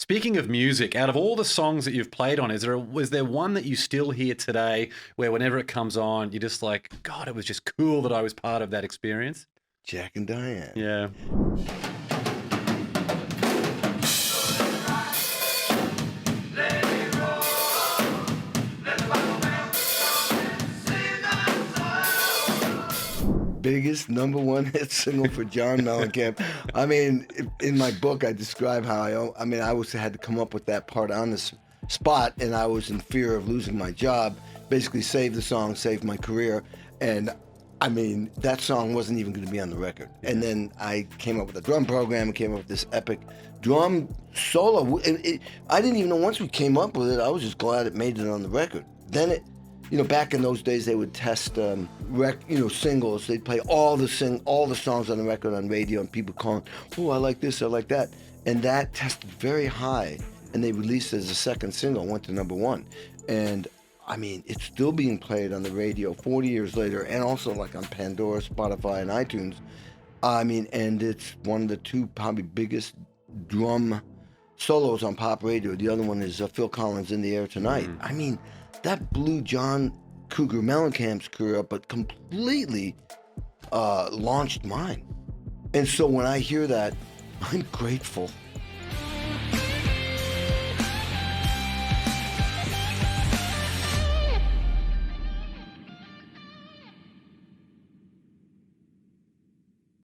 Speaking of music, out of all the songs that you've played on, was there one that you still hear today where whenever it comes on, you're just like, God, it was just cool that I was part of that experience? Jack and Diane. Yeah. Biggest #1 hit single for John Mellencamp. I mean, in my book, I describe how I had to come up with that part on the spot, and I was in fear of losing my job. Basically, save the song, save my career, and I mean, that song wasn't even going to be on the record. And then I came up with a drum program and came up with this epic drum solo. I didn't even know once we came up with it, I was just glad it made it on the record. Then back in those days, they would test singles. They'd play all the songs on the record on radio, and people calling, "Oh, I like this, I like that," and that tested very high. And they released it as a second single, went to #1, and I mean, it's still being played on the radio 40 years later, and also like on Pandora, Spotify, and iTunes. I mean, and it's one of the two probably biggest drum solos on pop radio. The other one is Phil Collins' "In the Air Tonight." I mean, that blew John Cougar Mellencamp's career up, but completely launched mine. And so when I hear that, I'm grateful